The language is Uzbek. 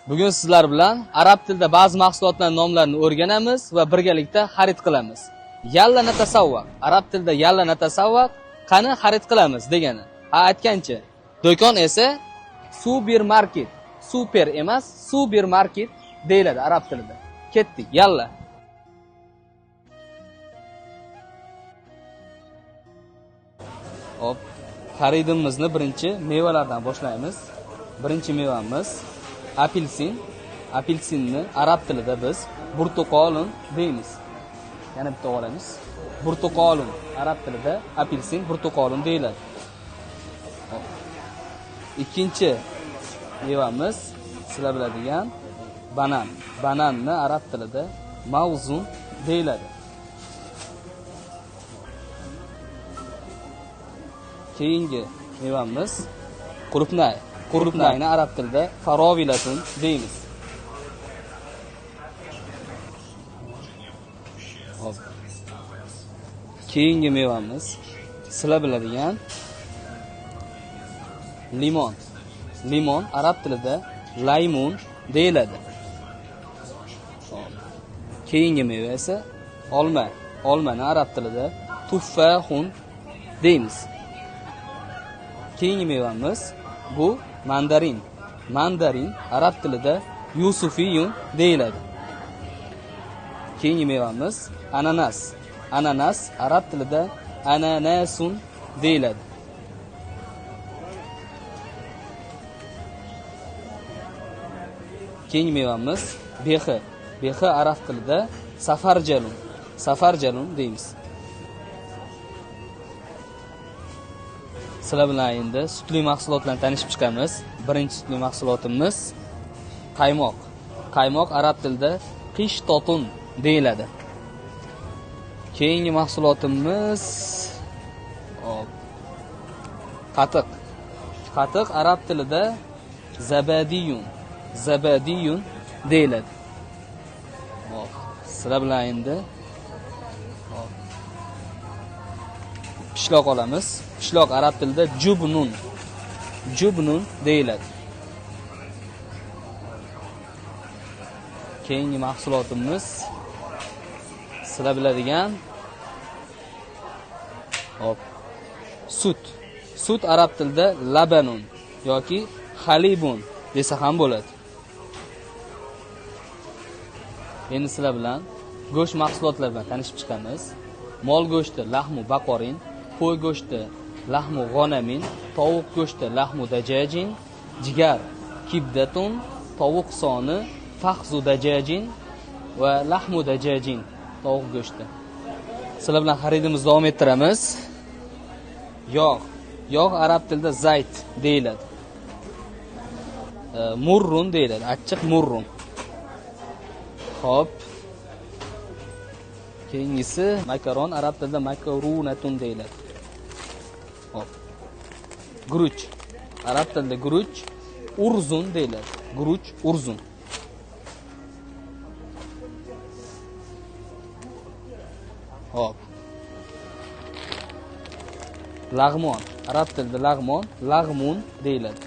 Bugun sizlar bilan arab tilida ba'zi mahsulotlarning nomlarini o'rganamiz va birgalikda xarid qilamiz. Yalla natasavvaq. Arab tilida yalla natasavvaq, qani xarid qilamiz degani. Aytgancha. Do'kon esa supermarket. Super emas, supermarket deyiladi arab tilida. Ketdik, yalla. Hop, xaridimizni birinchi mevalardan boshlaymiz. Birinchi mevamiz apelsin. Apelsinni arab tilida biz burtuqolun deymiz. Yana bitta olamiz. Burtuqolun arab tilida apelsin burtuqolun deyiladi. Ikkinchi mevamiz sizlar biladigan banan. Bananni arab tilida mavzun deyiladi. Keyingi mevamiz qurupnay. Qurupnayni arab tilida farovilatun deymiz. Hop. Keyingi mevamiz sizlar biladigan limon. Limon arab tilida laymun deyiladi. Keyingi meva esa olma. Olmani arab tilida tuffahun deymiz. Keyingi mevamiz bu mandarin. Mandarin arab tilida yusufiyun deyiladi. Keyingi mevamiz ananas. Ananas arab tilida ananasun deyiladi. Keyingi mevamiz behi. Behi arab tilida safarjalun. Safarjalun deymiz. Sizlar bilan endi sutli mahsulotlarni tanishib chiqamiz. Birinchi sutli mahsulotimiz qaymoq. Qaymoq arab tilida qishtotun deyiladi. Keyingi mahsulotimiz qatiq. Qatiq arab tilida zabadiyun. Zabadiyun deyiladi. Sizlar bilan endi pishloq olamiz. Pishloq arab tilida jubnun. Jubnun deyiladi. Keyingi mahsulotimiz sizlar biladigan sut. Sut arab tilida labanun yoki halibun desa ham bo'ladi. Endi sizlar bilan go'sht mahsulotlari bilan tanishib chiqamiz. Mol go'shti lahmu baqorin, qo'y go'shti lahmu g'onamin, tovuq go'shti lahmu dajajin, jigar kibdatun, tovuq soni faxzu dajajin va lahmu dajajin, tovuq go'shti. Sizlar bilan xaridimizni davom ettiramiz. Yog'. Yog' arab tilida zayt deyiladi. Murrun deyiladi. Achchiq murrun. Hop. Keyingisi makaron arab tilida makarunatun deyiladi. Hop. Guruch. Arab tilida guruch urzun deyiladi. Guruch urzun. Hop. Lag'mon. Arab tilida lag'mon, lag'mun deyiladi.